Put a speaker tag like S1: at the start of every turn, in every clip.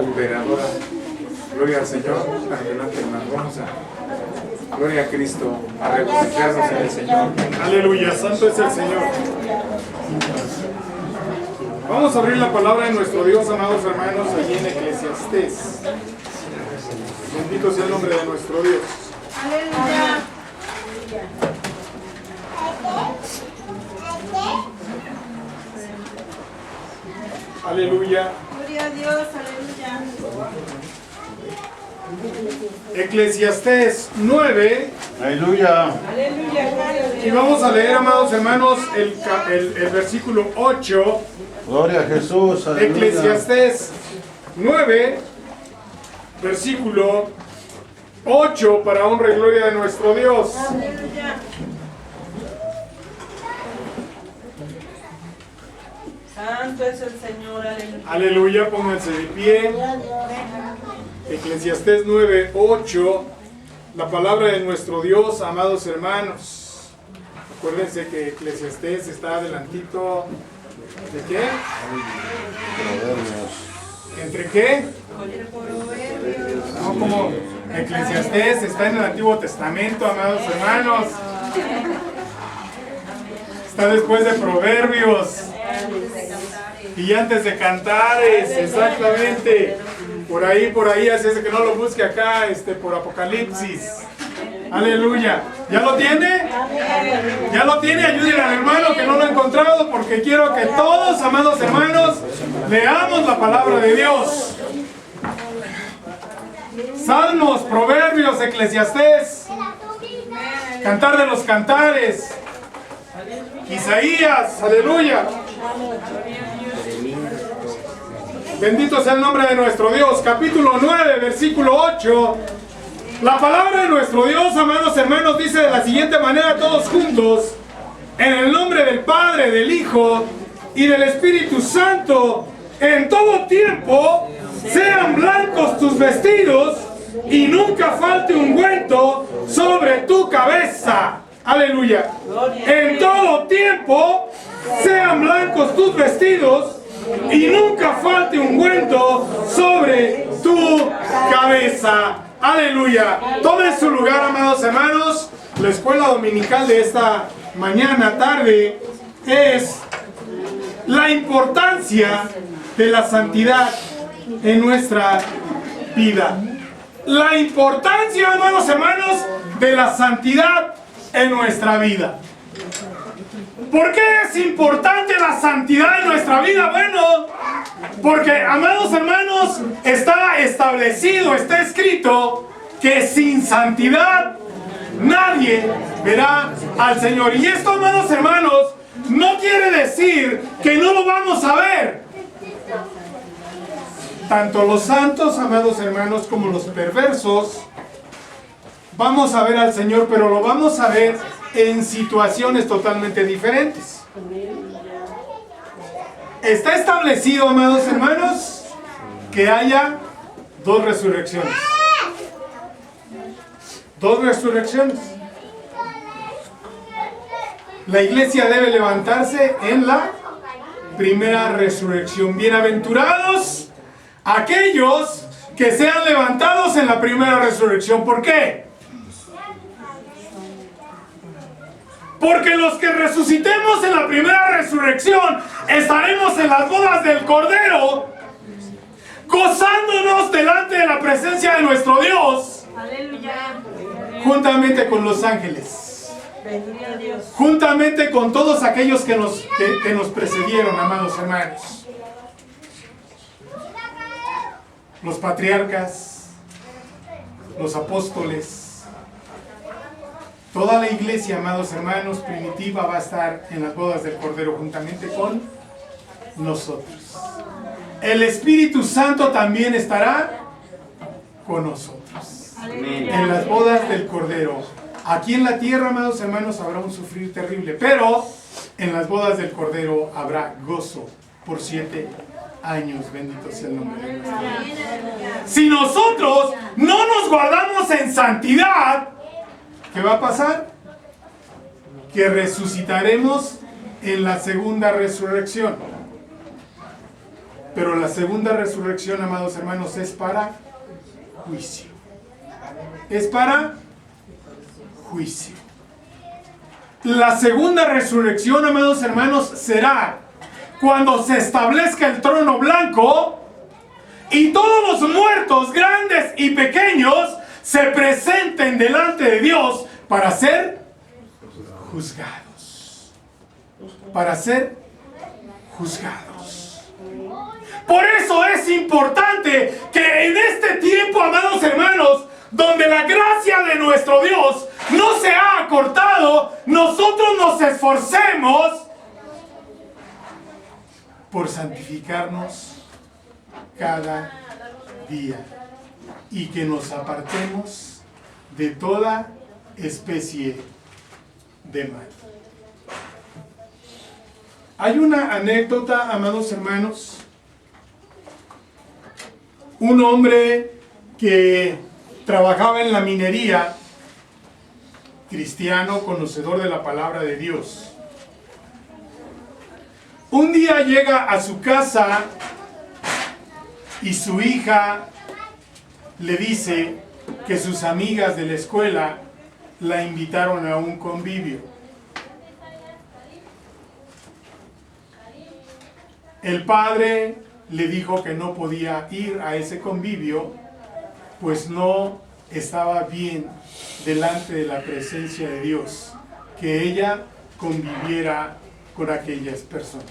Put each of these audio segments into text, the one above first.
S1: liberadora. Gloria al Señor. Adelante, hermano. Vamos a, gloria a Cristo, a regocijarnos en el Señor.
S2: Aleluya, santo es el Señor. Vamos a abrir la palabra de nuestro Dios, amados hermanos, allí en Eclesiastés. Bendito sea el nombre de nuestro Dios.
S3: Aleluya.
S2: Aleluya.
S3: Gloria a Dios, aleluya.
S2: Eclesiastés 9.
S4: Aleluya.
S3: Aleluya, gloria a
S2: Y
S3: Dios.
S2: vamos a leer, amados hermanos, el versículo 8.
S4: Gloria a Jesús. Aleluya.
S2: Eclesiastés 9, versículo 8, para honra y gloria de nuestro Dios.
S3: Aleluya. Santo es el Señor, aleluya.
S2: Aleluya, pónganse de pie. Eclesiastés 9, 8, la palabra de nuestro Dios, amados hermanos. Acuérdense que Eclesiastés está adelantito. ¿De qué?
S4: Proverbios.
S2: ¿Entre qué?
S3: Proverbios.
S2: No, como Eclesiastés está en el Antiguo Testamento, amados hermanos. Está después de Proverbios. Y antes de Cantares, exactamente. Por ahí, así es que no lo busque acá, por Apocalipsis. Aleluya. ¿Ya lo tiene? ¿Ya lo tiene? Ayúdenle al hermano que no lo ha encontrado, porque quiero que todos, amados hermanos, leamos la palabra de Dios. Salmos, Proverbios, Eclesiastés, Cantar de los Cantares, Isaías, aleluya. Bendito sea el nombre de nuestro Dios. Capítulo 9, versículo 8. La palabra de nuestro Dios, amados hermanos, dice de la siguiente manera, todos juntos: en el nombre del Padre, del Hijo y del Espíritu Santo, en todo tiempo sean blancos tus vestidos y nunca falte ungüento sobre tu cabeza. Aleluya. En todo tiempo sean blancos tus vestidos y nunca falte ungüento sobre tu cabeza. Aleluya. Tomen su lugar, amados hermanos. La escuela dominical de esta mañana, tarde, es la importancia de la santidad en nuestra vida. La importancia, amados hermanos, de la santidad en nuestra vida. ¿Por qué es importante la santidad en nuestra vida? Bueno, porque, amados hermanos, está establecido, está escrito que sin santidad nadie verá al Señor. Y esto, amados hermanos, no quiere decir que no lo vamos a ver. Tanto los santos, amados hermanos, como los perversos vamos a ver al Señor, pero lo vamos a ver en situaciones totalmente diferentes. Está establecido, amados hermanos, que haya dos resurrecciones. Dos resurrecciones. La iglesia debe levantarse en la primera resurrección. Bienaventurados aquellos que sean levantados en la primera resurrección. ¿Por qué? Porque los que resucitemos en la primera resurrección estaremos en las bodas del Cordero, gozándonos delante de la presencia de nuestro Dios.
S3: Aleluya.
S2: Juntamente con los ángeles,
S3: Gloria a Dios.
S2: juntamente con todos aquellos que nos precedieron, amados hermanos. Los patriarcas, los apóstoles, toda la iglesia, amados hermanos, primitiva, va a estar en las bodas del Cordero juntamente con nosotros. El Espíritu Santo también estará con nosotros en las bodas del Cordero. Aquí en la tierra, amados hermanos, habrá un sufrir terrible, pero en las bodas del Cordero habrá gozo por 7 años. Bendito sea el nombre de nuestro Dios. Si nosotros no nos guardamos en santidad, ¿qué va a pasar? Que resucitaremos en la segunda resurrección. Pero la segunda resurrección, amados hermanos, es para juicio. Es para juicio. La segunda resurrección, amados hermanos, será cuando se establezca el trono blanco y todos los muertos, grandes y pequeños, se presenten delante de Dios para ser juzgados. Para ser juzgados. Por eso es importante que en este tiempo, amados hermanos, donde la gracia de nuestro Dios no se ha acortado, nosotros nos esforcemos por santificarnos cada día y que nos apartemos de toda especie de mal. Hay una anécdota, amados hermanos. Un hombre que trabajaba en la minería, cristiano, conocedor de la palabra de Dios. Un día llega a su casa y su hija le dice que sus amigas de la escuela la invitaron a un convivio. El padre le dijo que no podía ir a ese convivio, pues no estaba bien delante de la presencia de Dios, que ella conviviera con aquellas personas.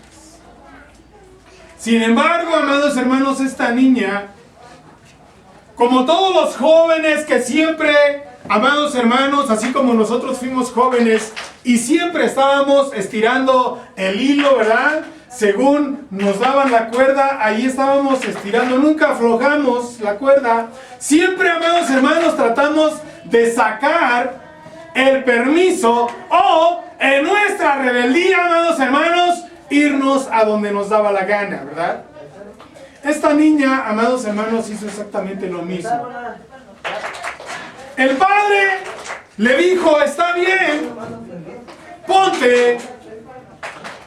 S2: Sin embargo, amados hermanos, esta niña, como todos los jóvenes que siempre, amados hermanos, así como nosotros fuimos jóvenes y siempre estábamos estirando el hilo, ¿verdad? Según nos daban la cuerda, ahí estábamos estirando, nunca aflojamos la cuerda. Siempre, amados hermanos, tratamos de sacar el permiso o, en nuestra rebeldía, amados hermanos, irnos a donde nos daba la gana, ¿verdad? Esta niña, amados hermanos, hizo exactamente lo mismo. El padre le dijo, está bien, ponte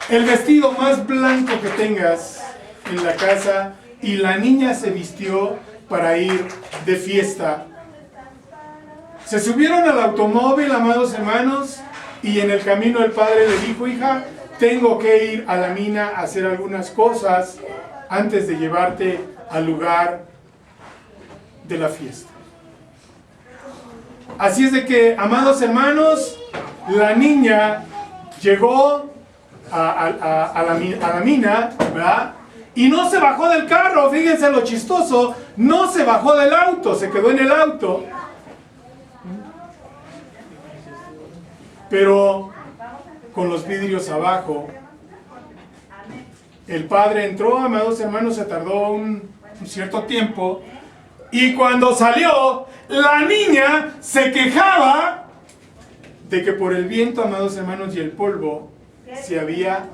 S2: el vestido más blanco que tengas en la casa, y la niña se vistió para ir de fiesta. Se subieron al automóvil, amados hermanos, y en el camino el padre le dijo, hija, tengo que ir a la mina a hacer algunas cosas antes de llevarte al lugar de la fiesta. Así es de que, amados hermanos, la niña llegó a la mina, ¿verdad? Y no se bajó del carro. Fíjense lo chistoso, no se bajó del auto, se quedó en el auto. Pero con los vidrios abajo. El padre entró, amados hermanos, se tardó un cierto tiempo, y cuando salió, la niña se quejaba de que por el viento, amados hermanos, y el polvo, se había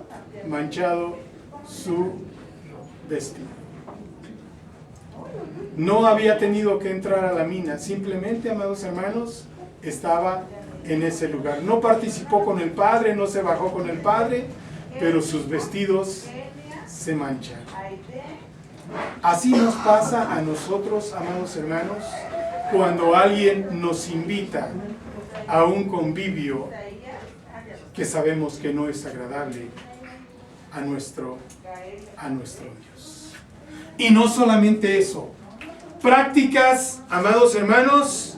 S2: manchado su vestido. No había tenido que entrar a la mina, simplemente, amados hermanos, estaba en ese lugar. No participó con el padre, no se bajó con el padre, pero sus vestidos se manchan. Así nos pasa a nosotros, amados hermanos, cuando alguien nos invita a un convivio que sabemos que no es agradable a nuestro Dios. Y no solamente eso, prácticas, amados hermanos,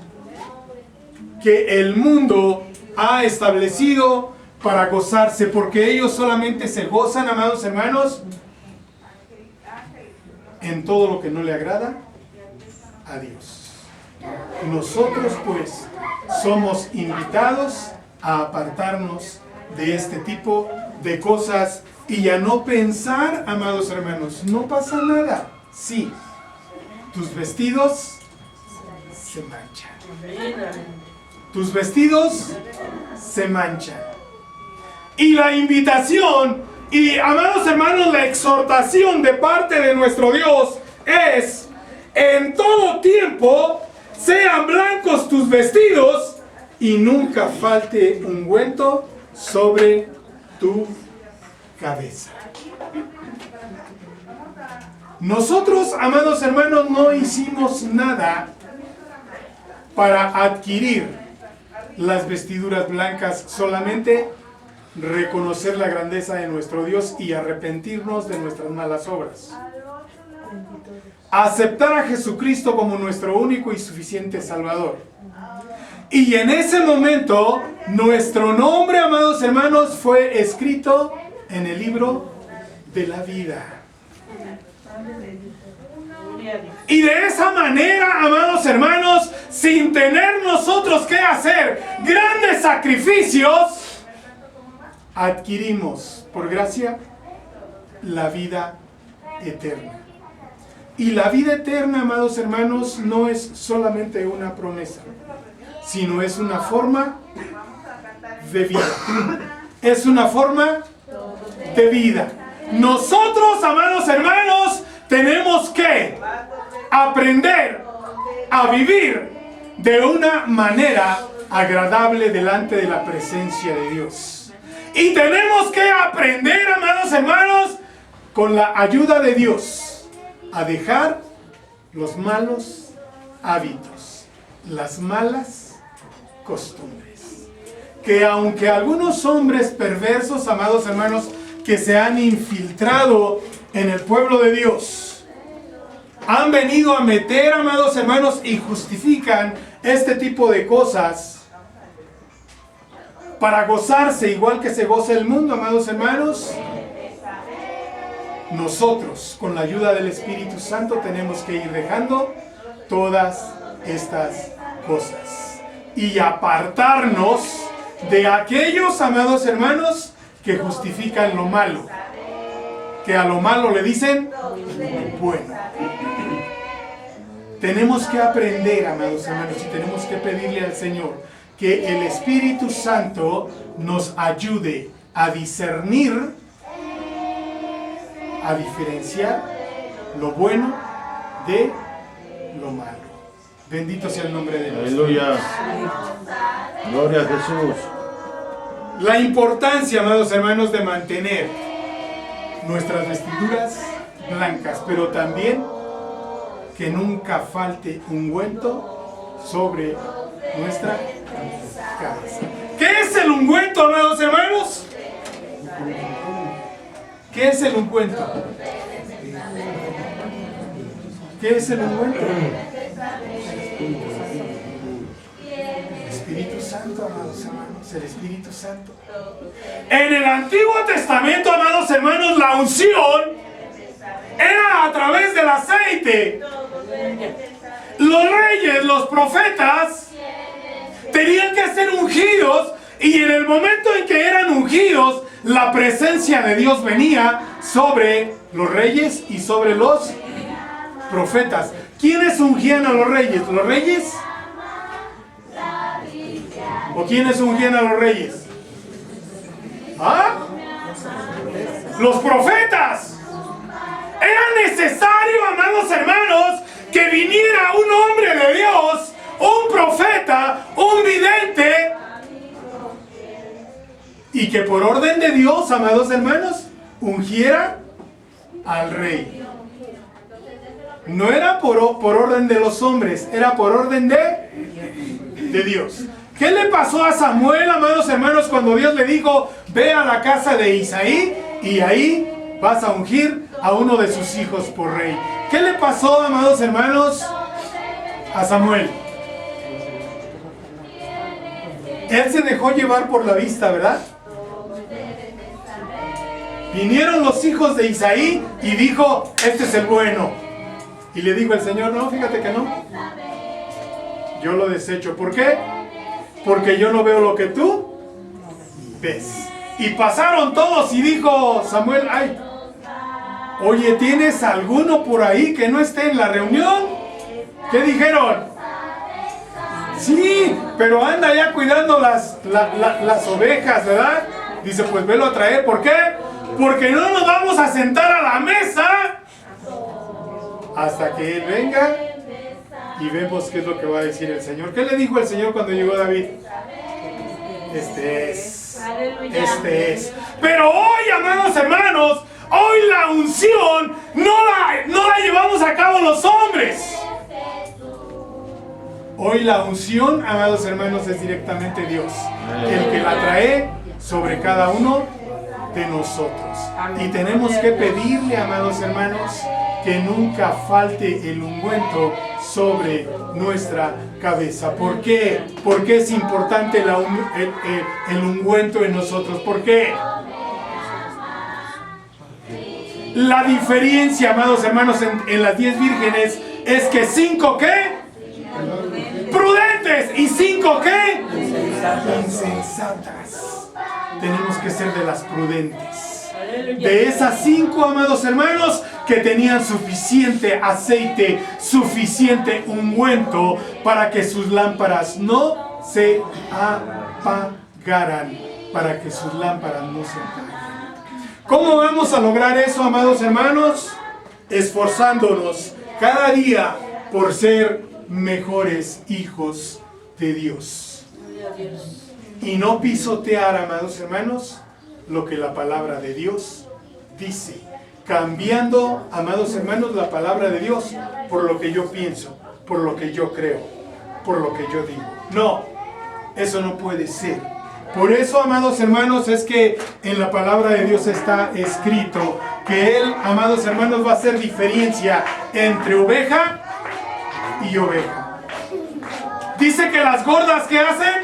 S2: que el mundo ha establecido para gozarse, porque ellos solamente se gozan, amados hermanos, en todo lo que no le agrada a Dios. Nosotros, pues, somos invitados a apartarnos de este tipo de cosas y a no pensar, amados hermanos, no pasa nada. Sí, tus vestidos se manchan. Tus vestidos se manchan. Y la invitación y, amados hermanos, la exhortación de parte de nuestro Dios es: en todo tiempo sean blancos tus vestidos y nunca falte ungüento sobre tu cabeza. Nosotros, amados hermanos, no hicimos nada para adquirir las vestiduras blancas, solamente reconocer la grandeza de nuestro Dios y arrepentirnos de nuestras malas obras. Aceptar a Jesucristo como nuestro único y suficiente Salvador. Y en ese momento, nuestro nombre, amados hermanos, fue escrito en el libro de la vida. Y de esa manera, amados hermanos, sin tener nosotros que hacer grandes sacrificios, adquirimos, por gracia, la vida eterna. Y la vida eterna, amados hermanos, no es solamente una promesa, sino es una forma de vida. Es una forma de vida. Nosotros, amados hermanos, tenemos que aprender a vivir de una manera agradable delante de la presencia de Dios. Y tenemos que aprender, amados hermanos, con la ayuda de Dios, a dejar los malos hábitos, las malas costumbres. Que aunque algunos hombres perversos, amados hermanos, que se han infiltrado en el pueblo de Dios, han venido a meter, amados hermanos, y justifican este tipo de cosas para gozarse igual que se goza el mundo, amados hermanos. Nosotros, con la ayuda del Espíritu Santo, tenemos que ir dejando todas estas cosas y apartarnos de aquellos, amados hermanos, que justifican lo malo, que a lo malo le dicen bueno. Tenemos que aprender, amados hermanos, y tenemos que pedirle al Señor que el Espíritu Santo nos ayude a discernir, a diferenciar lo bueno de lo malo. Bendito sea el nombre de Dios.
S4: Aleluya. Gloria a Jesús.
S2: La importancia, amados hermanos, de mantener nuestras vestiduras blancas, pero también que nunca falte ungüento sobre nuestra cabeza. ¿Qué es el ungüento, amados hermanos? ¿Qué es el ungüento? ¿Qué es el ungüento? El Espíritu Santo, amados hermanos, el Espíritu Santo. En el Antiguo Testamento, amados hermanos, la unción era a través del aceite. Los reyes, los profetas, tenían que ser ungidos, y en el momento en que eran ungidos, la presencia de Dios venía sobre los reyes y sobre los profetas. ¿Quiénes ungían a los reyes? ¿Los reyes? ¿O quiénes ungían a los reyes? ¿Ah? Los profetas. Era necesario, amados hermanos, que viniera un hombre de Dios, un profeta, un vidente, y que por orden de Dios, amados hermanos, ungiera al rey. No era por orden de los hombres, era por orden de Dios. ¿Qué le pasó a Samuel, amados hermanos, cuando Dios le dijo: ve a la casa de Isaí y ahí vas a ungir a uno de sus hijos por rey? ¿Qué le pasó, amados hermanos, a Samuel? Él se dejó llevar por la vista, ¿verdad? Vinieron los hijos de Isaí y dijo: este es el bueno. Y le dijo el Señor: no, fíjate que no. Yo lo desecho. ¿Por qué? Porque yo no veo lo que tú ves. Y pasaron todos y dijo Samuel: ay, oye, ¿tienes alguno por ahí que no esté en la reunión? ¿Qué dijeron? Sí, pero anda ya cuidando las ovejas, ¿verdad? Dice: pues velo a traer. ¿Por qué? Porque no nos vamos a sentar a la mesa hasta que Él venga y vemos qué es lo que va a decir el Señor. ¿Qué le dijo el Señor cuando llegó David? Este es. Pero hoy, amados hermanos, Hoy la unción no la llevamos a cabo los hombres. Hoy la unción, amados hermanos, es directamente Dios, el que la trae sobre cada uno de nosotros. Y tenemos que pedirle, amados hermanos, que nunca falte el ungüento sobre nuestra cabeza. ¿Por qué? Porque es importante el ungüento en nosotros. ¿Por qué? La diferencia, amados hermanos, en las 10 vírgenes es que 5 ¿qué? Prudentes y 5 ¿qué? Insensatas. Tenemos que ser de las prudentes. De esas 5, amados hermanos, que tenían suficiente aceite, suficiente ungüento para que sus lámparas no se apagaran. Para que sus lámparas no se apaguen. ¿Cómo vamos a lograr eso, amados hermanos? Esforzándonos cada día por ser mejores hijos de Dios. Y no pisotear, amados hermanos, lo que la palabra de Dios dice. Cambiando, amados hermanos, la palabra de Dios por lo que yo pienso, por lo que yo creo, por lo que yo digo. No, eso no puede ser. Por eso, amados hermanos, es que en la palabra de Dios está escrito que Él, amados hermanos, va a hacer diferencia entre oveja y oveja. Dice que las gordas, ¿qué hacen?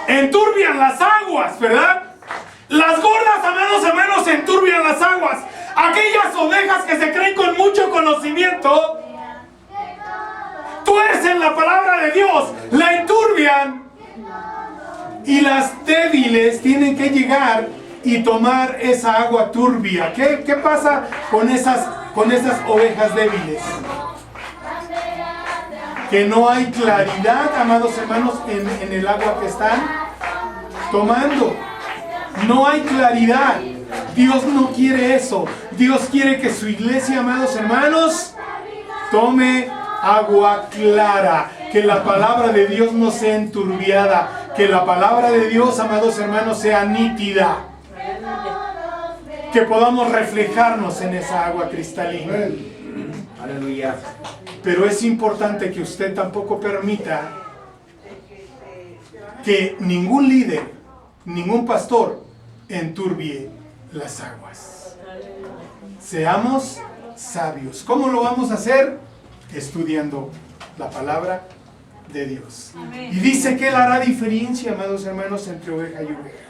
S2: Enturbian las aguas, ¿verdad? Las gordas, amados hermanos, enturbian las aguas. Aquellas ovejas que se creen con mucho conocimiento tuercen la palabra de Dios, la enturbian. Y las débiles tienen que llegar y tomar esa agua turbia. ¿Qué pasa con esas ovejas débiles? Que no hay claridad, amados hermanos, en el agua que están tomando. No hay claridad. Dios no quiere eso. Dios quiere que su iglesia, amados hermanos, tome agua clara. Que la palabra de Dios no sea enturbiada. Que la palabra de Dios, amados hermanos, sea nítida. Que podamos reflejarnos en esa agua cristalina.
S4: Aleluya.
S2: Pero es importante que usted tampoco permita que ningún líder, ningún pastor enturbie las aguas. Seamos sabios. ¿Cómo lo vamos a hacer? Estudiando la palabra de Dios. Y dice que Él hará diferencia, amados hermanos, entre oveja y oveja.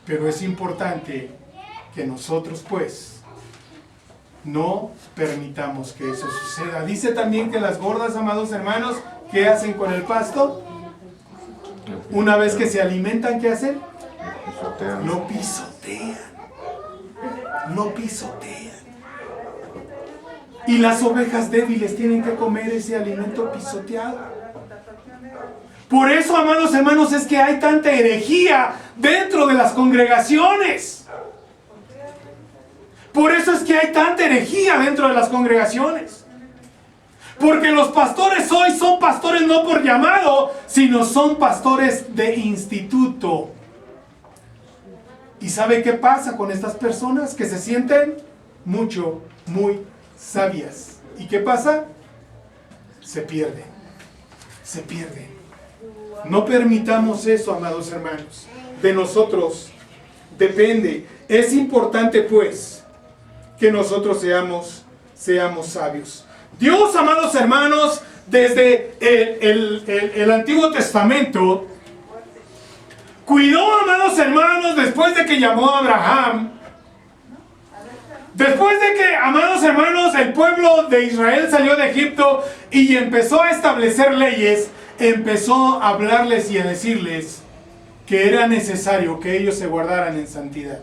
S2: Pero es importante que nosotros, pues, no permitamos que eso suceda. Dice también que las gordas, amados hermanos, ¿qué hacen con el pasto? Una vez que se alimentan, ¿qué hacen? Lo pisotean. Lo pisotean. Y las ovejas débiles tienen que comer ese alimento pisoteado. Por eso, amados hermanos, es que hay tanta herejía dentro de las congregaciones. Por eso es que hay tanta herejía dentro de las congregaciones. Porque los pastores hoy son pastores no por llamado, sino son pastores de instituto. ¿Y sabe qué pasa con estas personas que se sienten muy sabias? ¿Y qué pasa? Se pierden. Se pierden. No permitamos eso, amados hermanos. De nosotros depende. Es importante, pues, que nosotros seamos sabios. Dios, amados hermanos, desde el Antiguo Testamento, cuidó, amados hermanos, después de que llamó a Abraham, después de que, amados hermanos, el pueblo de Israel salió de Egipto y empezó a establecer leyes, empezó a hablarles y a decirles que era necesario que ellos se guardaran en santidad.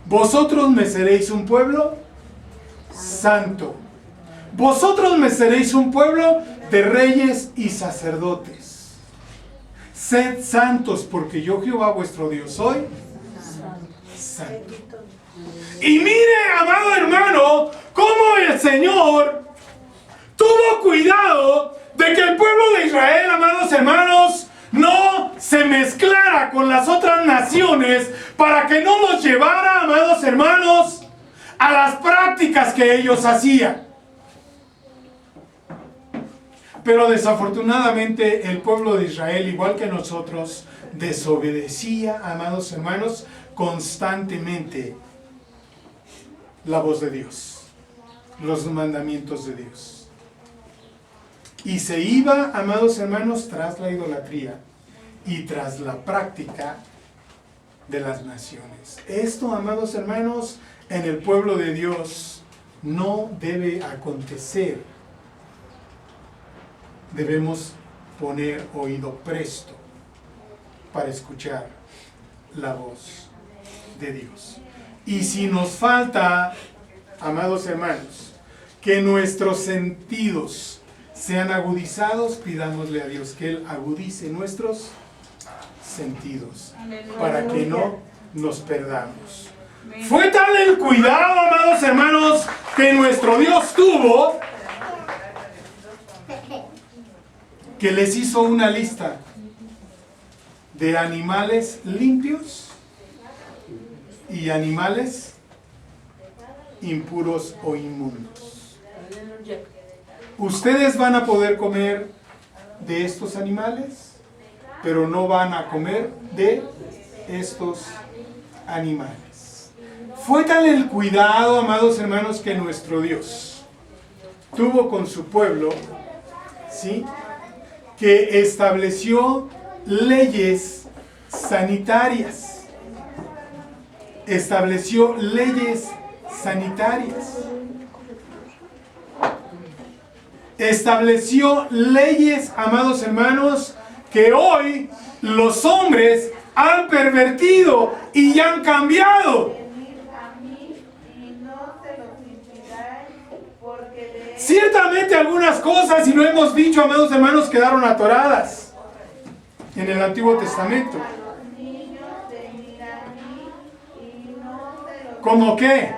S2: Vosotros me seréis un pueblo santo. Vosotros me seréis un pueblo de reyes y sacerdotes. Sed santos, porque yo, Jehová vuestro Dios, soy santo. Y mire, amado hermano, cómo el Señor tuvo cuidado de que el pueblo de Israel, amados hermanos, no se mezclara con las otras naciones para que no los llevara, amados hermanos, a las prácticas que ellos hacían. Pero desafortunadamente el pueblo de Israel, igual que nosotros, desobedecía, amados hermanos, constantemente la voz de Dios, los mandamientos de Dios. Y se iba, amados hermanos, tras la idolatría y tras la práctica de las naciones. Esto, amados hermanos, en el pueblo de Dios no debe acontecer. Debemos poner oído presto para escuchar la voz de Dios. Y si nos falta, amados hermanos, que nuestros sentidos sean agudizados, pidámosle a Dios que Él agudice nuestros sentidos para que no nos perdamos. Fue tal el cuidado, amados hermanos, que nuestro Dios tuvo, que les hizo una lista de animales limpios y animales impuros o inmundos. Ustedes van a poder comer de estos animales, pero no van a comer de estos animales. Fue tal el cuidado, amados hermanos, que nuestro Dios tuvo con su pueblo, ¿sí?, que estableció leyes sanitarias. Estableció leyes sanitarias. Estableció leyes, amados hermanos, que hoy los hombres han pervertido y han cambiado. Ciertamente algunas cosas, y lo hemos dicho, amados hermanos, quedaron atoradas en el Antiguo Testamento. ¿Cómo qué?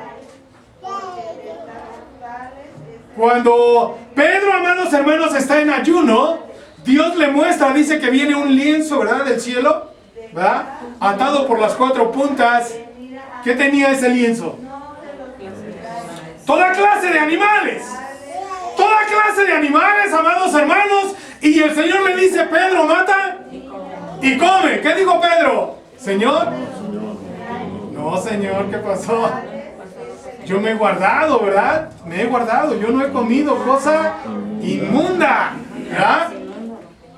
S2: Cuando Pedro, amados hermanos, está en ayuno, Dios le muestra, dice que viene un lienzo, ¿verdad?, del cielo, ¿verdad?, atado por las 4 puntas. ¿Qué tenía ese lienzo? Toda clase de animales. Toda clase de animales, amados hermanos. Y el Señor le dice: Pedro, mata y come. ¿Qué dijo Pedro? ¿Señor? No, Señor, ¿qué pasó? Yo me he guardado, ¿verdad? Me he guardado. Yo no he comido cosa inmunda, ¿verdad?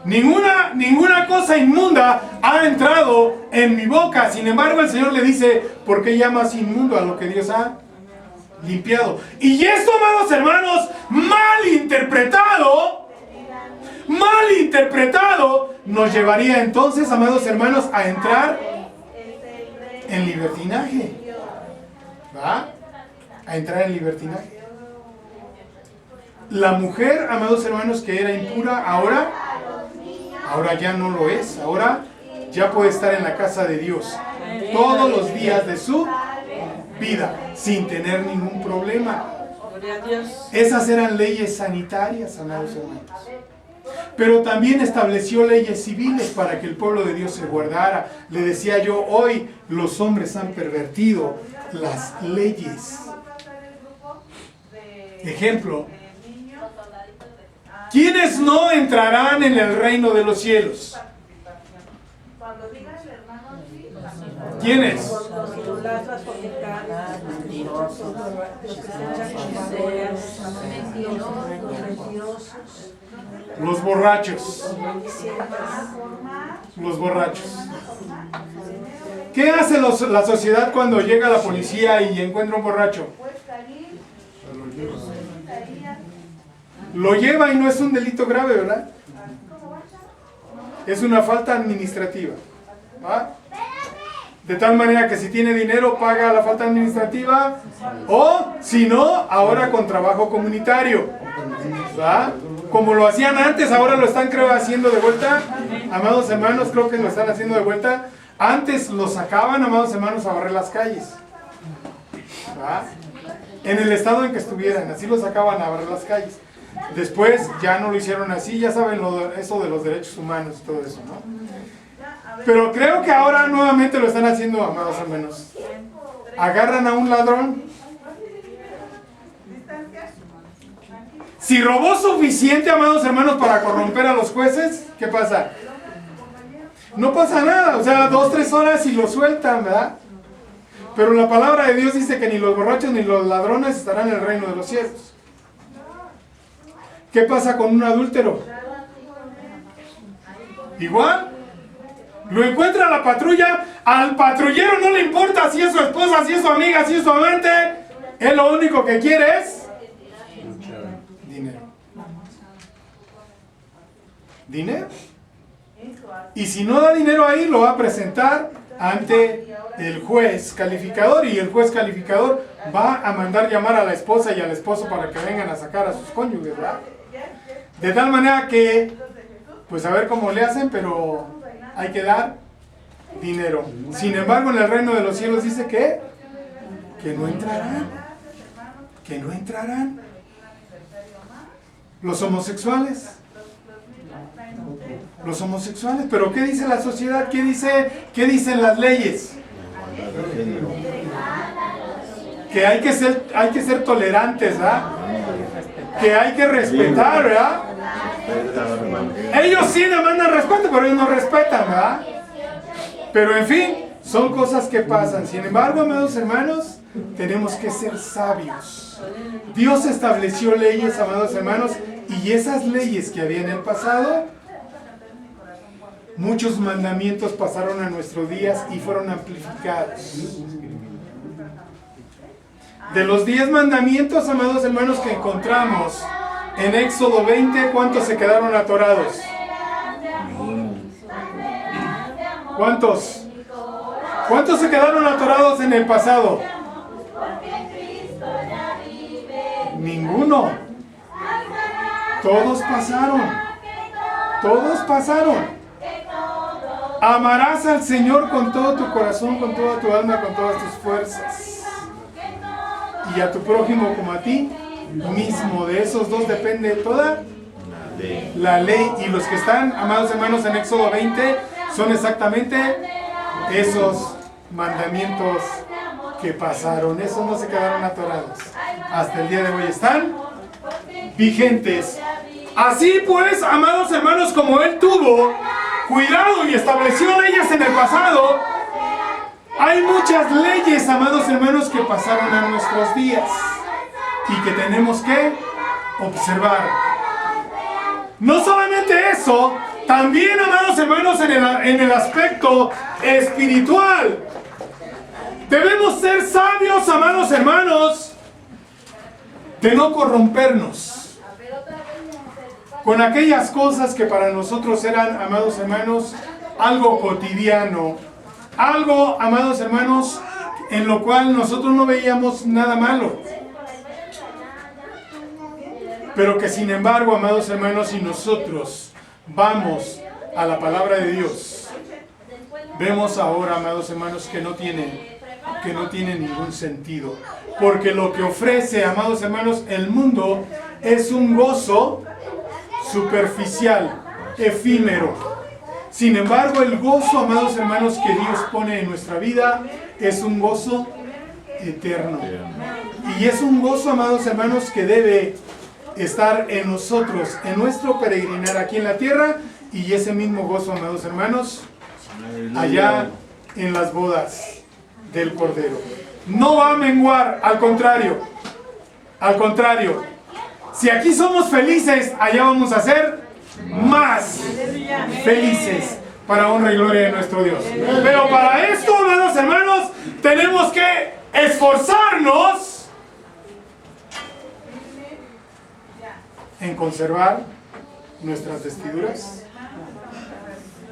S2: Ninguna cosa inmunda ha entrado en mi boca. Sin embargo, el Señor le dice: ¿por qué llamas inmundo a lo que Dios ha limpiado? Y esto, amados hermanos, malinterpretado, nos llevaría entonces, amados hermanos, a entrar en libertinaje. ¿Va? A entrar en libertinaje. La mujer, amados hermanos, que era impura, ahora ya no lo es. Ahora ya puede estar en la casa de Dios todos los días de su vida sin tener ningún problema. Esas eran leyes sanitarias, amados hermanos. Pero también estableció leyes civiles para que el pueblo de Dios se guardara. Le decía yo, hoy los hombres han pervertido las leyes. Ejemplo: ¿quiénes no entrarán en el reino de los cielos? ¿Quiénes? Los borrachos. Los borrachos. ¿Qué hace la sociedad cuando llega la policía y encuentra un borracho? Lo lleva y no es un delito grave, ¿verdad? Es una falta administrativa. ¿Va? De tal manera que si tiene dinero paga la falta administrativa, o si no, ahora con trabajo comunitario. ¿Va? Como lo hacían antes, ahora lo están, creo, haciendo de vuelta. Amados hermanos, creo que lo están haciendo de vuelta. Antes lo sacaban, amados hermanos, a barrer las calles. ¿Va? En el estado en que estuvieran, así lo sacaban a barrer las calles. Después ya no lo hicieron así, ya saben eso de los derechos humanos y todo eso, ¿no? Pero creo que ahora nuevamente lo están haciendo, amados hermanos. Agarran a un ladrón. Si robó suficiente, amados hermanos, para corromper a los jueces, ¿qué pasa? No pasa nada, o sea, 2, 3 horas y lo sueltan, ¿verdad? Pero la palabra de Dios dice que ni los borrachos ni los ladrones estarán en el reino de los cielos. ¿Qué pasa con un adúltero? Igual, lo encuentra la patrulla, al patrullero no le importa si es su esposa, si es su amiga, si es su amante, él lo único que quiere es dinero. ¿Dinero? Y si no da dinero ahí, lo va a presentar ante el juez calificador, y el juez calificador va a mandar llamar a la esposa y al esposo para que vengan a sacar a sus cónyuges, ¿verdad? De tal manera que, pues a ver cómo le hacen, pero hay que dar dinero. Sin embargo, en el reino de los cielos dice que no entrarán. Que no entrarán. Los homosexuales. Los homosexuales. Pero ¿qué dice la sociedad? ¿Qué dicen las leyes? Que hay que ser tolerantes, ¿verdad? Que hay que respetar, ¿verdad? Ellos sí demandan respeto, pero ellos no respetan, ¿verdad? Pero en fin, son cosas que pasan. Sin embargo, amados hermanos, tenemos que ser sabios. Dios estableció leyes, amados hermanos, y esas leyes que había en el pasado, muchos mandamientos pasaron a nuestros días y fueron amplificados. De los 10 mandamientos, amados hermanos, que encontramos en Éxodo 20, ¿cuántos se quedaron atorados? ¿Cuántos? ¿Cuántos se quedaron atorados en el pasado? Ninguno. Todos pasaron. Todos pasaron. Amarás al Señor con todo tu corazón, con toda tu alma, con todas tus fuerzas. Y a tu prójimo como a ti mismo. De esos dos depende toda la ley. Y los que están, amados hermanos, en Éxodo 20 son exactamente esos mandamientos que pasaron. Esos no se quedaron atorados. Hasta el día de hoy están vigentes. Así pues, amados hermanos, como Él tuvo cuidado y estableció leyes en el pasado, hay muchas leyes, amados hermanos, que pasaron a nuestros días y que tenemos que observar. No solamente eso, también, amados hermanos, en el aspecto espiritual. Debemos ser sabios, amados hermanos, de no corrompernos con aquellas cosas que para nosotros eran, amados hermanos, algo cotidiano. Algo, amados hermanos, en lo cual nosotros no veíamos nada malo. Pero que sin embargo, amados hermanos, si nosotros vamos a la palabra de Dios, vemos ahora, amados hermanos, que no tiene ningún sentido. Porque lo que ofrece, amados hermanos, el mundo es un gozo superficial, efímero. Sin embargo, el gozo, amados hermanos, que Dios pone en nuestra vida es un gozo eterno. Y es un gozo, amados hermanos, que debe estar en nosotros, en nuestro peregrinar aquí en la tierra, y ese mismo gozo, amados hermanos, allá en las bodas del Cordero. No va a menguar, al contrario. Al contrario. Si aquí somos felices, allá vamos a ser más felices, para honra y gloria de nuestro Dios. Pero para esto, amados hermanos, tenemos que esforzarnos en conservar nuestras vestiduras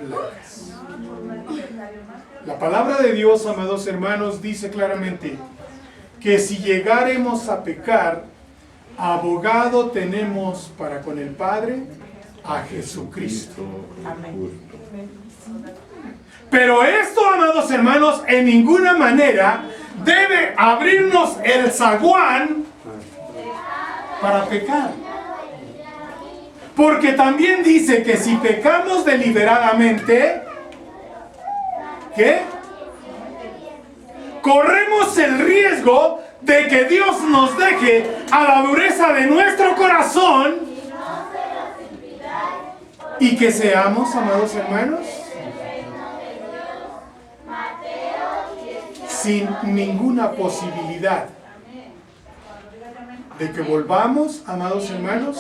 S2: blancas. La palabra de Dios, amados hermanos, dice claramente que si llegáremos a pecar, abogado tenemos para con el Padre, a Jesucristo. Pero esto, amados hermanos, en ninguna manera debe abrirnos el zaguán para pecar. Porque también dice que si pecamos deliberadamente, ¿qué? Corremos el riesgo de que Dios nos deje a la dureza de nuestro corazón y que seamos, amados hermanos, sin ninguna posibilidad de que volvamos, amados hermanos,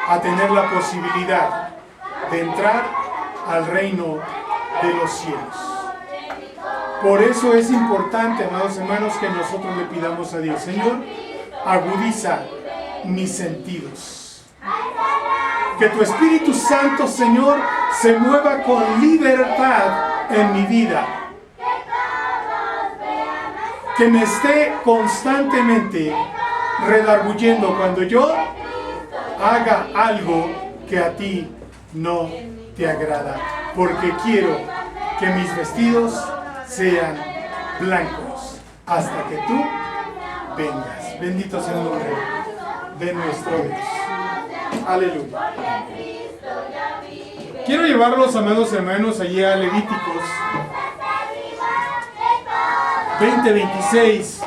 S2: a tener la posibilidad de entrar al reino de los cielos. Por eso es importante, amados hermanos, que nosotros le pidamos a Dios: Señor, agudiza mis sentidos. Que tu Espíritu Santo, Señor, se mueva con libertad en mi vida. Que me esté constantemente redarguyendo cuando yo haga algo que a ti no te agrada. Porque quiero que mis vestidos sean blancos hasta que tú vengas. Bendito sea el nombre de nuestro Dios. Aleluya. Quiero llevarlos, amados hermanos, allí a Levíticos 20:26.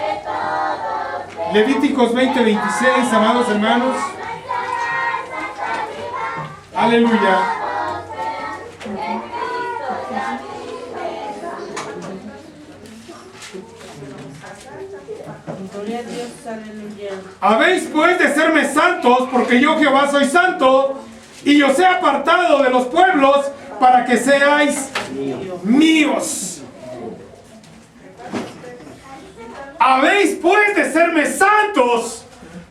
S2: Levíticos 20:26, amados hermanos. Aleluya.
S3: Gloria a Dios, aleluya.
S2: Habéis pues de serme santos, porque yo Jehová soy santo, y os he apartado de los pueblos para que seáis míos. Habéis pues de serme santos,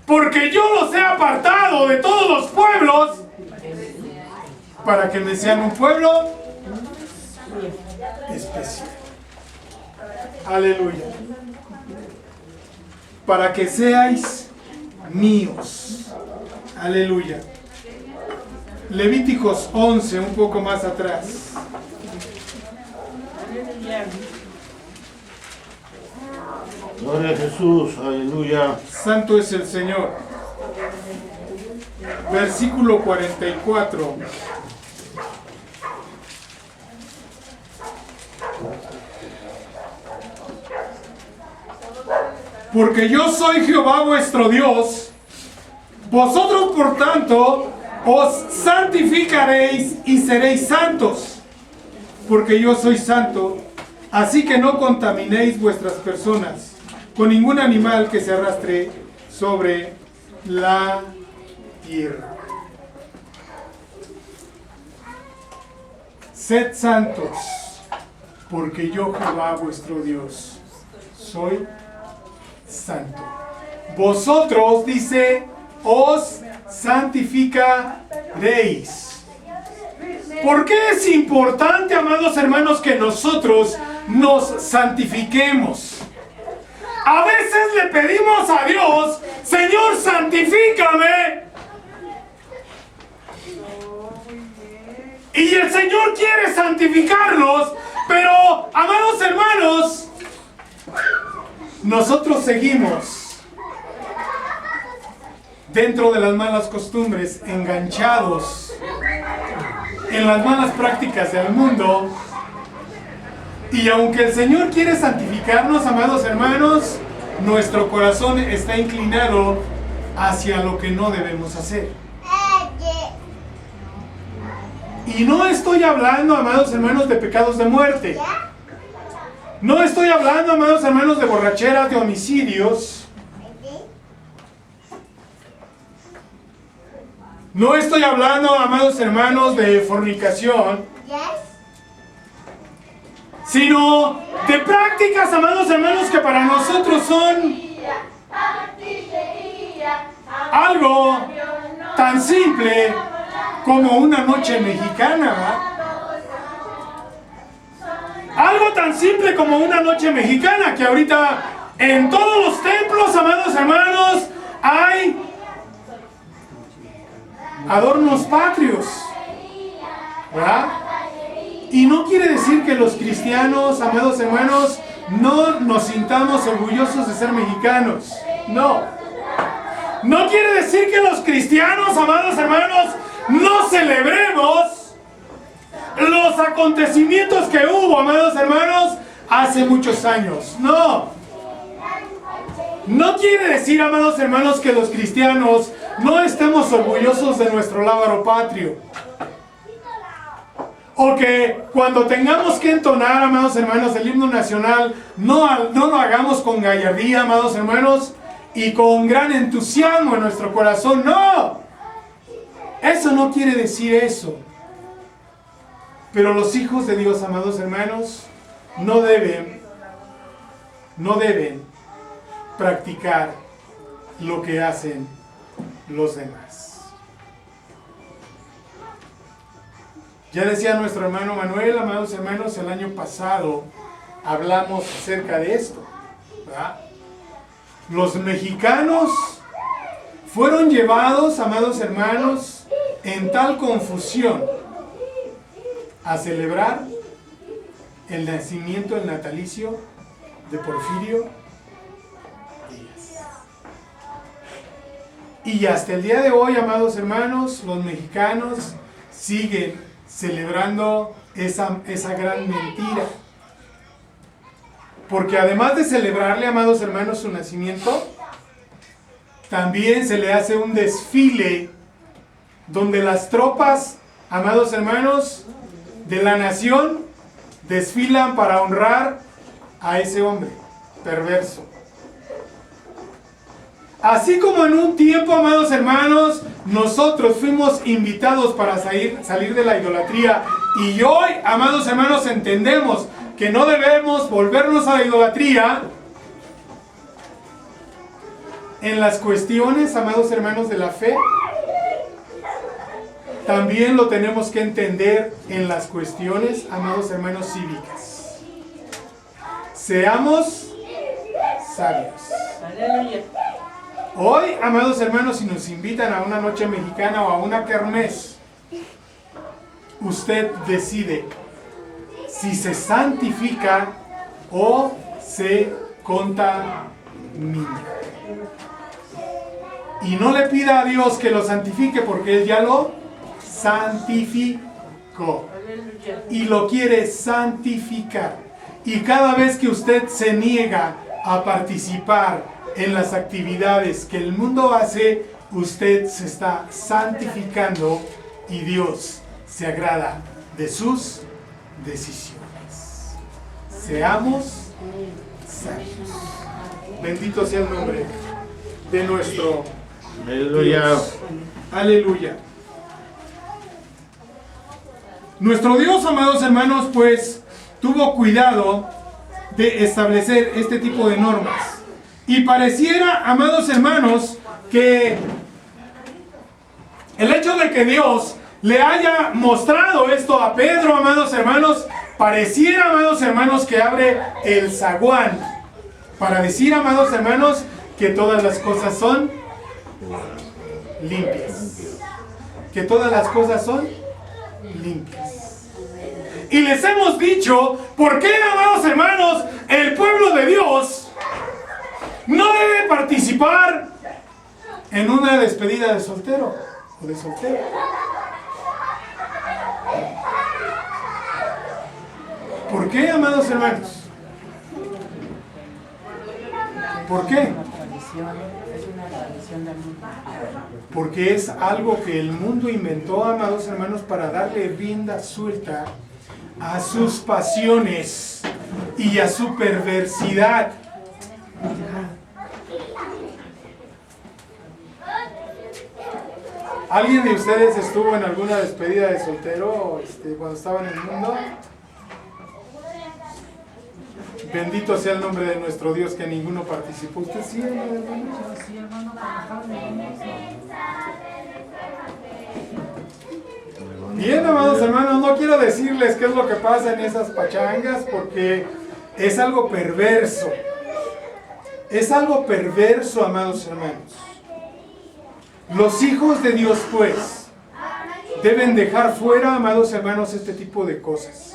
S2: porque yo los he apartado de todos los pueblos, para que me sean un pueblo especial. Aleluya. Para que seáis míos. Aleluya. Levíticos 11, un poco más atrás.
S3: Aleluya.
S5: Gloria a Jesús, aleluya.
S2: Santo es el Señor. Versículo 44. Porque yo soy Jehová vuestro Dios, vosotros por tanto os santificaréis y seréis santos, porque yo soy santo, así que no contaminéis vuestras personas con ningún animal que se arrastre sobre la tierra. Sed santos, porque yo Jehová vuestro Dios soy santo. Vosotros, dice, os santificaréis. ¿Por qué es importante, amados hermanos, que nosotros nos santifiquemos? A veces le pedimos a Dios: Señor, santifícame. Y el Señor quiere santificarnos, pero, amados hermanos, nosotros seguimos dentro de las malas costumbres, enganchados en las malas prácticas del mundo. Y aunque el Señor quiere santificarnos, amados hermanos, nuestro corazón está inclinado hacia lo que no debemos hacer. Y no estoy hablando, amados hermanos, de pecados de muerte. No estoy hablando, amados hermanos, de borracheras, de homicidios. No estoy hablando, amados hermanos, de fornicación. Sino de prácticas, amados hermanos, que para nosotros son algo tan simple como una noche mexicana, ¿verdad? Algo tan simple como una noche mexicana, que ahorita en todos los templos, amados hermanos, hay adornos patrios, ¿verdad? Y no quiere decir que los cristianos, amados hermanos, no nos sintamos orgullosos de ser mexicanos. No. No quiere decir que los cristianos, amados hermanos, no celebremos los acontecimientos que hubo, amados hermanos, hace muchos años. No. No quiere decir, amados hermanos, que los cristianos no estemos orgullosos de nuestro lábaro patrio. O que cuando tengamos que entonar, amados hermanos, el himno nacional, no lo hagamos con gallardía, amados hermanos, y con gran entusiasmo en nuestro corazón. ¡No! Eso no quiere decir eso. Pero los hijos de Dios, amados hermanos, no deben practicar lo que hacen los demás. Ya decía nuestro hermano Manuel, amados hermanos, el año pasado hablamos acerca de esto, ¿verdad? Los mexicanos fueron llevados, amados hermanos, en tal confusión a celebrar el nacimiento, el natalicio de Porfirio Díaz. Y hasta el día de hoy, amados hermanos, los mexicanos siguen celebrando esa gran mentira. Porque además de celebrarle, amados hermanos, su nacimiento, también se le hace un desfile donde las tropas, amados hermanos, de la nación desfilan para honrar a ese hombre perverso. Así como en un tiempo, amados hermanos, nosotros fuimos invitados para salir de la idolatría, y hoy, amados hermanos, entendemos que no debemos volvernos a la idolatría en las cuestiones, amados hermanos, de la fe. También lo tenemos que entender en las cuestiones, amados hermanos, cívicas. Seamos sabios.
S3: Aleluya.
S2: Hoy, amados hermanos, si nos invitan a una noche mexicana o a una kermés, usted decide si se santifica o se contamina. Y no le pida a Dios que lo santifique, porque Él ya lo santificó.
S3: Aleluya.
S2: Y lo quiere santificar. Y cada vez que usted se niega a participar en las actividades que el mundo hace, usted se está santificando y Dios se agrada de sus decisiones. Seamos sabios. Bendito sea el nombre de nuestro
S5: Aleluya.
S2: Dios. Aleluya. Nuestro Dios, amados hermanos, pues tuvo cuidado de establecer este tipo de normas. Y pareciera, amados hermanos, que el hecho de que Dios le haya mostrado esto a Pedro, amados hermanos, pareciera, amados hermanos, que abre el zaguán para decir, amados hermanos, que todas las cosas son limpias. Que todas las cosas son limpias. Y les hemos dicho, ¿por qué, amados hermanos, el pueblo de Dios no debe participar en una despedida de soltero o de soltera? ¿Por qué, amados hermanos? ¿Por qué? Porque es algo que el mundo inventó, amados hermanos, para darle rienda suelta a sus pasiones y a su perversidad. ¿Alguien de ustedes estuvo en alguna despedida de soltero cuando estaba en el mundo? Bendito sea el nombre de nuestro Dios, que ninguno participó. ¿Usted sí, hermano?
S3: Sí, hermano,
S2: Bien, amados hermanos, no quiero decirles qué es lo que pasa en esas pachangas, porque es algo perverso. Es algo perverso, amados hermanos. Los hijos de Dios, pues, deben dejar fuera, amados hermanos, este tipo de cosas.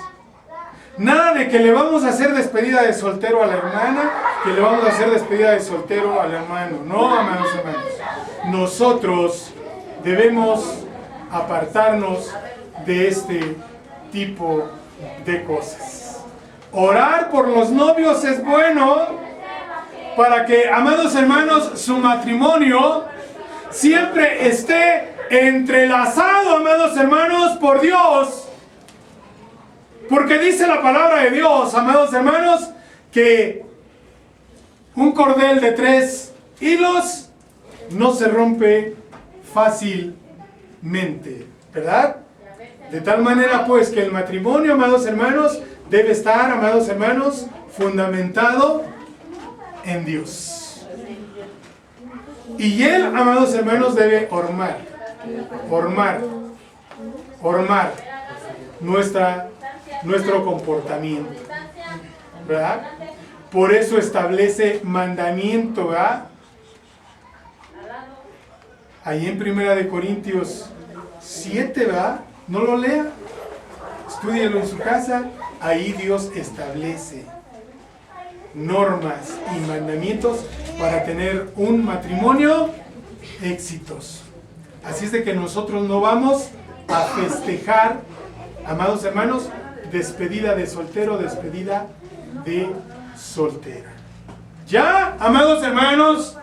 S2: Nada de que le vamos a hacer despedida de soltero a la hermana, que le vamos a hacer despedida de soltero al hermano. No, amados hermanos. Nosotros debemos apartarnos de este tipo de cosas. Orar por los novios es bueno para que, amados hermanos, su matrimonio siempre esté entrelazado, amados hermanos, por Dios. Porque dice la palabra de Dios, amados hermanos, que un cordel de 3 hilos no se rompe fácilmente, ¿verdad? De tal manera pues que el matrimonio, amados hermanos, debe estar, amados hermanos, fundamentado en Dios. Y él, amados hermanos, debe formar nuestro comportamiento, ¿verdad? Por eso establece mandamiento, ¿verdad? Ahí en 1 Corintios 7, ¿verdad? No lo lea, estúdielo en su casa. Ahí Dios establece normas y mandamientos para tener un matrimonio exitoso. Así es de que nosotros no vamos a festejar, amados hermanos, despedida de soltero, despedida de soltera. Ya, amados hermanos,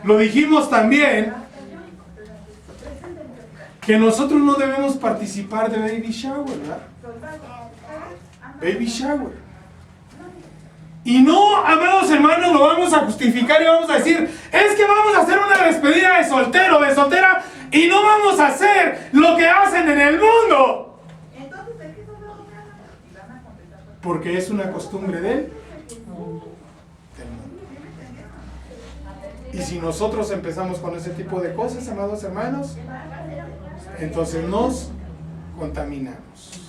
S2: lo dijimos también, que nosotros no debemos participar de baby shower, ¿verdad? Baby shower. Y no, amados hermanos, lo vamos a justificar y vamos a decir, es que vamos a hacer una despedida de soltero, de soltera, y no vamos a hacer lo que hacen en el mundo. Porque es una costumbre del mundo. Y si nosotros empezamos con ese tipo de cosas, amados hermanos, entonces nos contaminamos.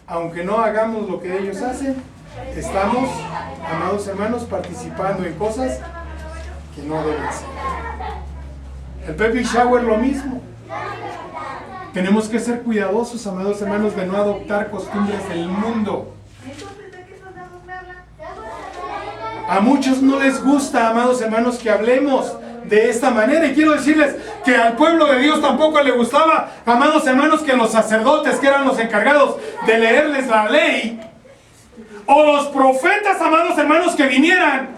S2: Aunque no hagamos lo que ellos hacen, estamos, amados hermanos, participando en cosas que no deben ser. El baby shower lo mismo. Tenemos que ser cuidadosos, amados hermanos, de no adoptar costumbres del mundo. A muchos no les gusta, amados hermanos, que hablemos de esta manera. Y quiero decirles que al pueblo de Dios tampoco le gustaba, amados hermanos, que los sacerdotes, que eran los encargados de leerles la ley, o los profetas, amados hermanos, que vinieran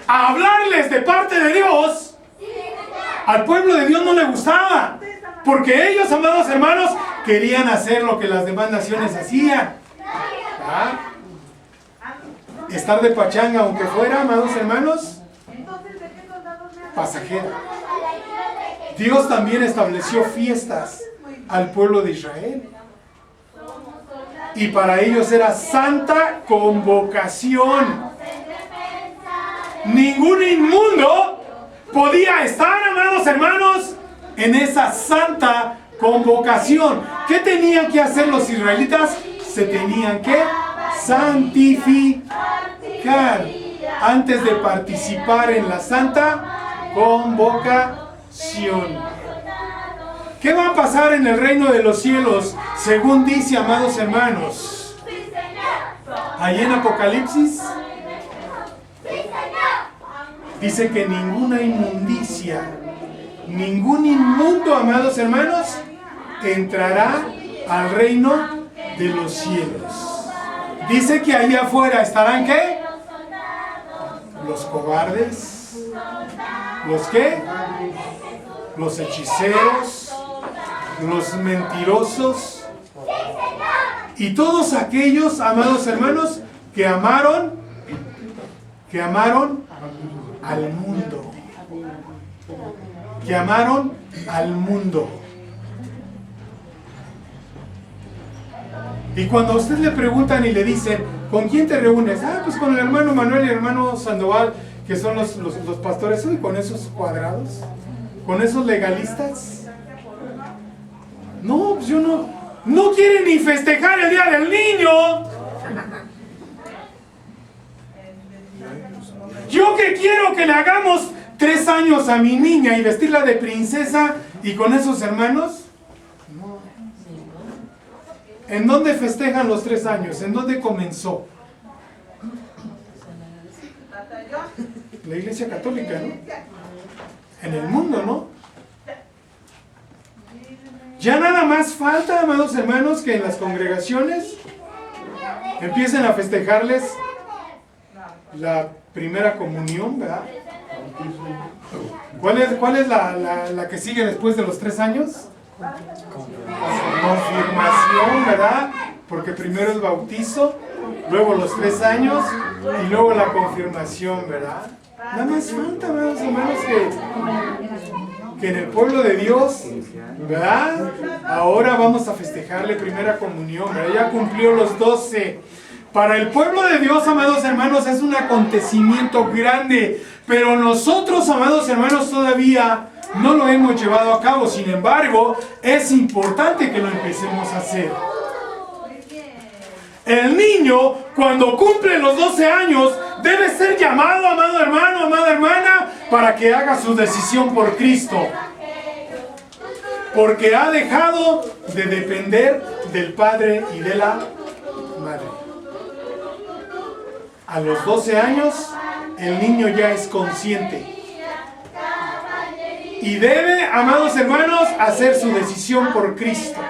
S2: a hablarles de parte de Dios, al pueblo de Dios no le gustaba. Porque ellos, amados hermanos, querían hacer lo que las demás naciones hacían. ¿Ah? Estar de pachanga, aunque fuera, amados hermanos, pasajera. Dios también estableció fiestas al pueblo de Israel. Y para ellos era santa convocación. Ningún inmundo podía estar, amados hermanos, en esa santa convocación. ¿Qué tenían que hacer los israelitas? Se tenían que santificar antes de participar en la santa convocación. ¿Qué va a pasar en el reino de los cielos? Según dice, amados hermanos, ahí en Apocalipsis, dice que ninguna inmundicia, ningún inmundo, amados hermanos, entrará al reino de los cielos. Dice que allá afuera estarán, ¿qué? Los cobardes. ¿Los qué? Los hechiceros, los mentirosos y todos aquellos, amados hermanos, que amaron al mundo. Que amaron al mundo. Y cuando a usted le preguntan y le dicen, ¿con quién te reúnes? Ah, pues con el hermano Manuel y el hermano Sandoval, que son los pastores. Uy, con esos cuadrados, con esos legalistas. No, pues yo no quieren ni festejar el Día del Niño. Yo que quiero que le hagamos 3 años a mi niña y vestirla de princesa y con esos hermanos. ¿En dónde festejan los 3 años? ¿En dónde comenzó? La Iglesia Católica, ¿no? En el mundo, ¿no? Ya nada más falta, amados hermanos, que en las congregaciones empiecen a festejarles la primera comunión, ¿verdad? ¿Cuál es la que sigue después de los 3 años? Confirmación, ¿verdad? Porque primero el bautizo, luego los 3 años y luego la confirmación, ¿verdad? Nada más falta, amados hermanos, que en el pueblo de Dios, ¿verdad? Ahora vamos a festejarle primera comunión, ¿verdad? Ya cumplió los 12. Para el pueblo de Dios, amados hermanos, es un acontecimiento grande, pero nosotros, amados hermanos, todavía no lo hemos llevado a cabo. Sin embargo, es importante que lo empecemos a hacer. El niño, cuando cumple los 12 años, debe ser llamado, amado hermano, amada hermana, para que haga su decisión por Cristo. Porque ha dejado de depender del padre y de la madre. A los 12 años, el niño ya es consciente. Y debe, amados hermanos, hacer su decisión por Cristo.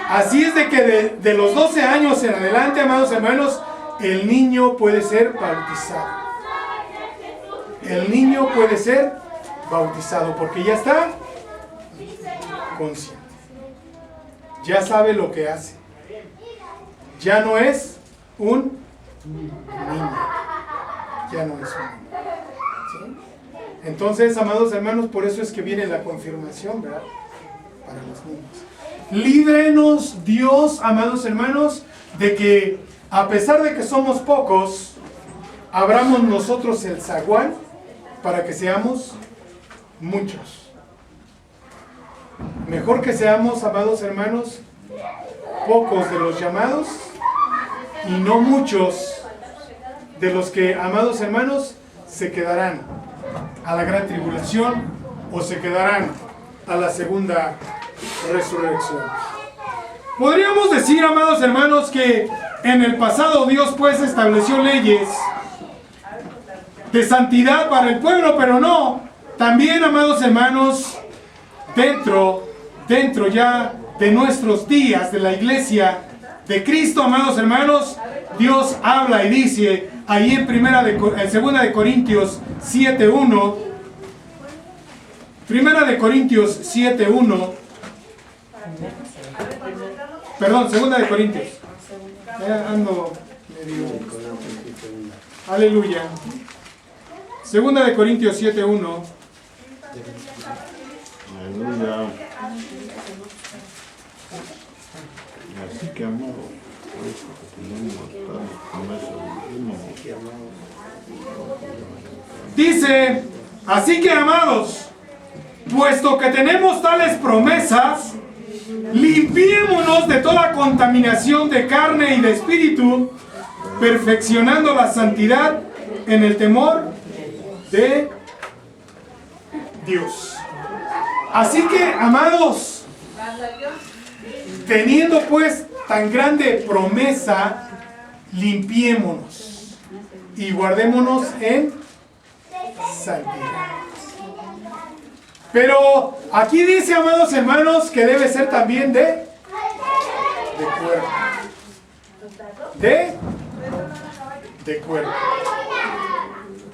S2: Así es de que de los 12 años en adelante, amados hermanos, el niño puede ser bautizado. El niño puede ser bautizado porque ya está consciente. Ya sabe lo que hace. Ya no es un niño. Ya no es un niño. ¿Sí? Entonces, amados hermanos, por eso es que viene la confirmación, ¿verdad? Para los niños. Líbrenos Dios, amados hermanos, de que a pesar de que somos pocos, abramos nosotros el zaguán para que seamos muchos. Mejor que seamos, amados hermanos, pocos de los llamados y no muchos de los que, amados hermanos, se quedarán a la gran tribulación o se quedarán a la segunda resurrección. Podríamos decir, amados hermanos, que en el pasado Dios pues estableció leyes de santidad para el pueblo, pero no. También, amados hermanos, dentro ya de nuestros días de la iglesia de Cristo, amados hermanos, Dios habla y dice ahí en 2 de Corintios 7:1, 2 de Corintios 7:1, perdón, 2 de Corintios. Ando medio. Aleluya. 2 de Corintios 7:1.
S5: Aleluya. Así que amado, pues, tenemos tales promesas,
S2: Dice, así que amados, puesto que tenemos tales promesas, limpiémonos de toda contaminación de carne y de espíritu, perfeccionando la santidad en el temor de Dios. Así que, amados, teniendo pues tan grande promesa, limpiémonos y guardémonos en santidad. Pero aquí dice, amados hermanos, que debe ser también de cuerpo. De cuerpo.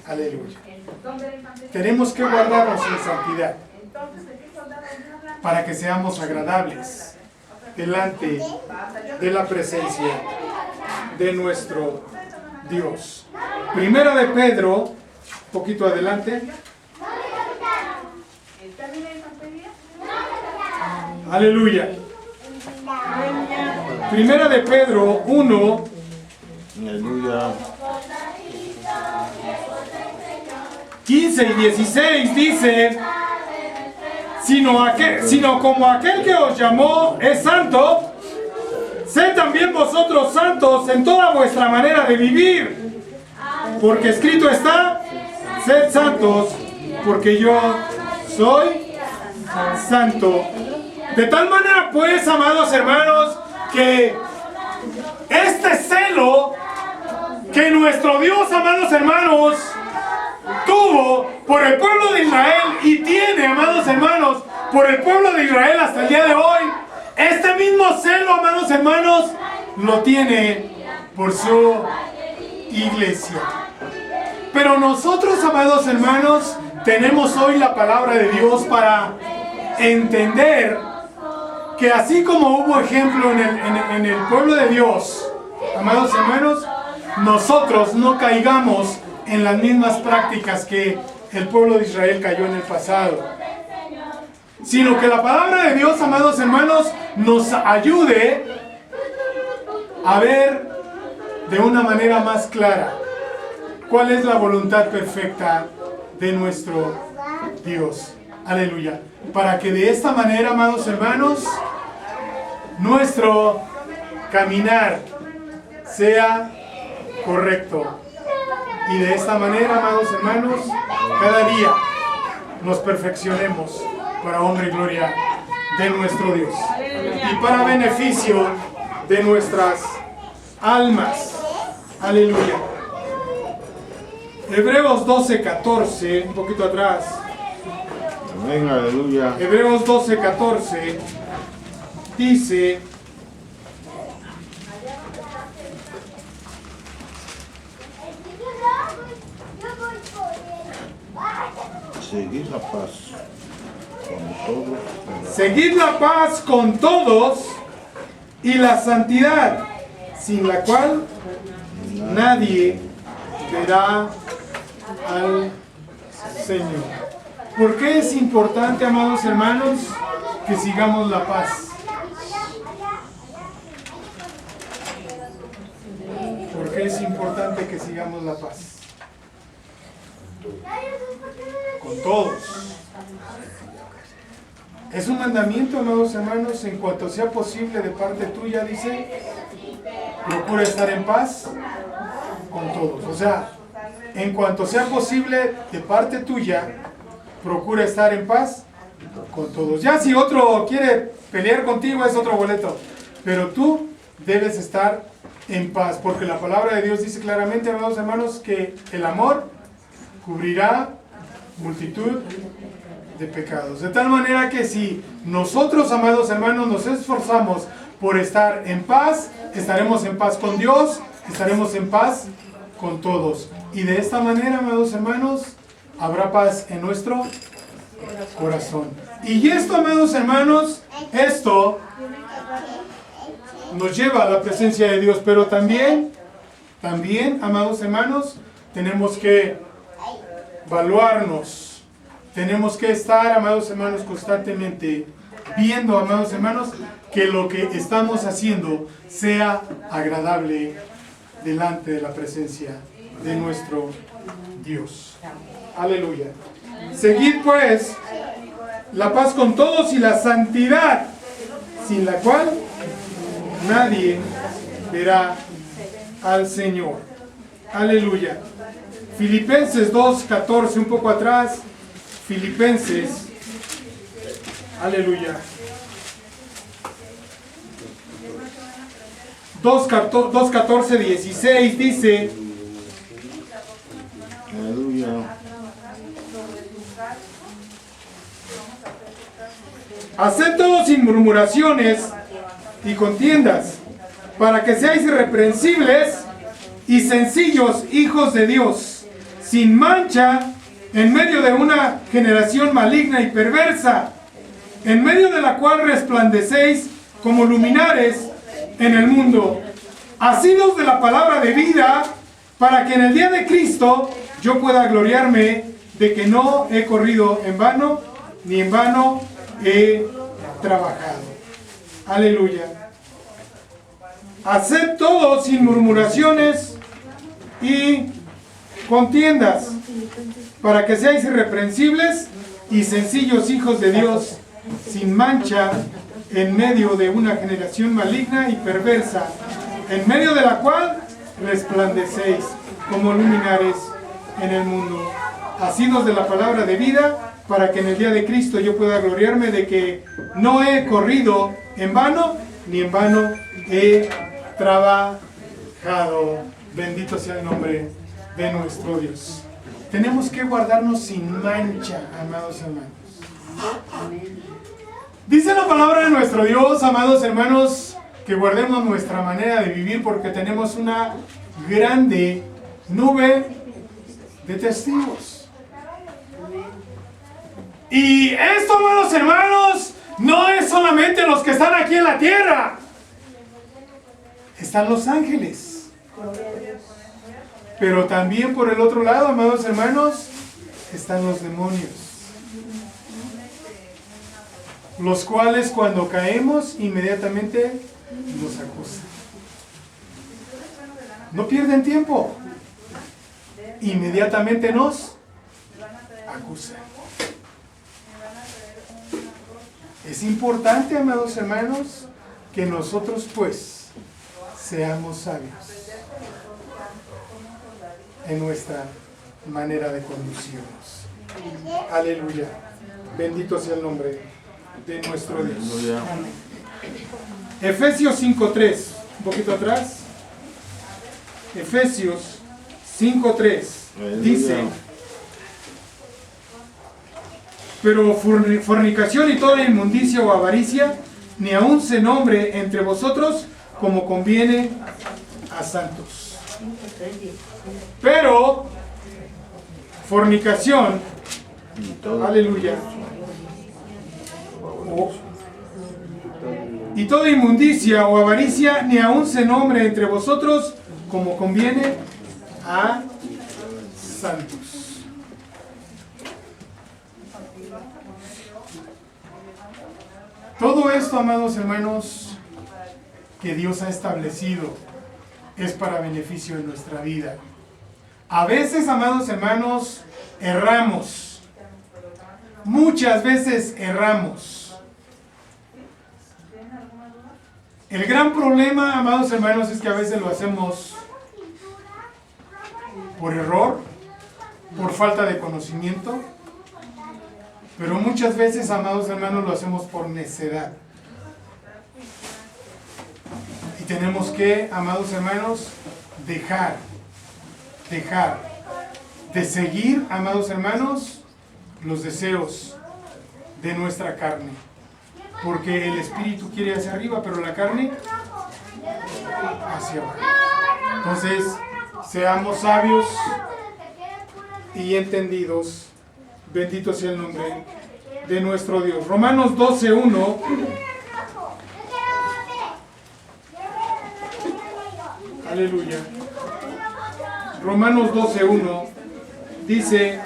S2: Aleluya. Tenemos que guardarnos en santidad para que seamos agradables delante de la presencia de nuestro Dios. Primera de Pedro, un poquito adelante. Aleluya. Primera de Pedro 1.
S5: Aleluya.
S2: 15 y 16 dice: sino como aquel que os llamó es santo, sed también vosotros santos en toda vuestra manera de vivir, porque escrito está: sed santos, porque yo soy santo. De tal manera pues, amados hermanos, que este celo que nuestro Dios, amados hermanos, tuvo por el pueblo de Israel y tiene, amados hermanos, por el pueblo de Israel hasta el día de hoy, este mismo celo, amados hermanos, lo tiene por su iglesia. Pero nosotros, amados hermanos, tenemos hoy la palabra de Dios para entender que así como hubo ejemplo en el pueblo de Dios, amados hermanos, nosotros no caigamos en las mismas prácticas que el pueblo de Israel cayó en el pasado, sino que la palabra de Dios, amados hermanos, nos ayude a ver de una manera más clara cuál es la voluntad perfecta de nuestro Dios. Aleluya. Para que de esta manera, amados hermanos, nuestro caminar sea correcto. Y de esta manera, amados hermanos, cada día nos perfeccionemos para honra y gloria de nuestro Dios. Y para beneficio de nuestras almas. Aleluya. Hebreos 12:14, un poquito atrás.
S5: Amén, aleluya.
S2: Hebreos 12:14 dice:
S5: Seguid la paz con todos.
S2: seguid la paz con todos y la santidad, sin la cual nadie verá al Señor. ¿Por qué es importante, amados hermanos, que sigamos la paz? ¿Por qué es importante que sigamos la paz? Con todos. Es un mandamiento, amados hermanos, en cuanto sea posible de parte tuya, dice, procura estar en paz con todos. O sea, en cuanto sea posible de parte tuya, procura estar en paz con todos. Ya si otro quiere pelear contigo es otro boleto, pero tú debes estar en paz, porque la palabra de Dios dice claramente, amados hermanos, que el amor cubrirá multitud de pecados. De tal manera que si nosotros, amados hermanos, nos esforzamos por estar en paz, estaremos en paz con Dios, estaremos en paz con todos. Y de esta manera, amados hermanos, habrá paz en nuestro corazón. Y esto, amados hermanos, esto nos lleva a la presencia de Dios, pero también, amados hermanos, tenemos que evaluarnos. Tenemos que estar, amados hermanos, constantemente viendo, amados hermanos, que lo que estamos haciendo sea agradable delante de la presencia de nuestro Dios. Aleluya. Seguid pues la paz con todos y la santidad, sin la cual nadie verá al Señor. Aleluya. Filipenses 2:14, un poco atrás. Filipenses, aleluya. 2:14-16 dice:
S5: Aleluya.
S2: haced todo sin murmuraciones y contiendas, para que seáis irreprensibles y sencillos hijos de Dios, sin mancha, en medio de una generación maligna y perversa, en medio de la cual resplandecéis como luminares en el mundo, asidos de la palabra de vida, para que en el día de Cristo yo pueda gloriarme de que no he corrido en vano, ni en vano he trabajado. Aleluya. Haced todo sin murmuraciones y contiendas, para que seáis irreprensibles y sencillos hijos de Dios, sin mancha, en medio de una generación maligna y perversa, en medio de la cual resplandecéis como luminares en el mundo, asidos de la palabra de vida, para que en el día de Cristo yo pueda gloriarme de que no he corrido en vano, ni en vano he trabajado. Bendito sea el nombre de nuestro Dios. Tenemos que guardarnos sin mancha, amados hermanos. Dice la palabra de nuestro Dios, amados hermanos, que guardemos nuestra manera de vivir porque tenemos una grande nube de testigos. Y esto, amados hermanos, no es solamente los que están aquí en la tierra. Están los ángeles. Pero también por el otro lado, amados hermanos, están los demonios. Los cuales cuando caemos inmediatamente nos acusan. No pierden tiempo. Inmediatamente nos acusan. Es importante, amados hermanos, que nosotros pues seamos sabios en nuestra manera de conducirnos. Aleluya. Bendito sea el nombre de nuestro Dios.
S5: Aleluya.
S2: Efesios 5:3, un poquito atrás. Efesios 5:3 dice: pero fornicación y toda inmundicia o avaricia, ni aun se nombre entre vosotros como conviene a santos. Pero fornicación, aleluya, y toda inmundicia o avaricia, ni aun se nombre entre vosotros como conviene a santos. Todo esto, amados hermanos, que Dios ha establecido es para beneficio de nuestra vida. A veces, amados hermanos, erramos. Muchas veces erramos. El gran problema, amados hermanos, es que a veces lo hacemos por error, por falta de conocimiento. Pero muchas veces, amados hermanos, lo hacemos por necedad. Y tenemos que, amados hermanos, dejar de seguir, amados hermanos, los deseos de nuestra carne. Porque el espíritu quiere hacia arriba, pero la carne hacia abajo. Entonces, seamos sabios y entendidos. Bendito sea el nombre de nuestro Dios. Romanos 12:1. Aleluya. Romanos 12:1 dice: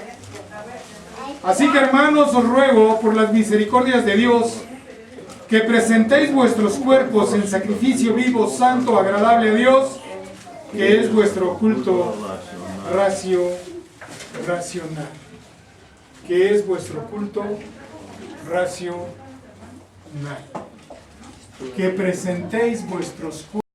S2: así que, hermanos, os ruego por las misericordias de Dios que presentéis vuestros cuerpos en sacrificio vivo, santo, agradable a Dios, que es vuestro culto racional. Que es vuestro culto racional. Que presentéis vuestros cultos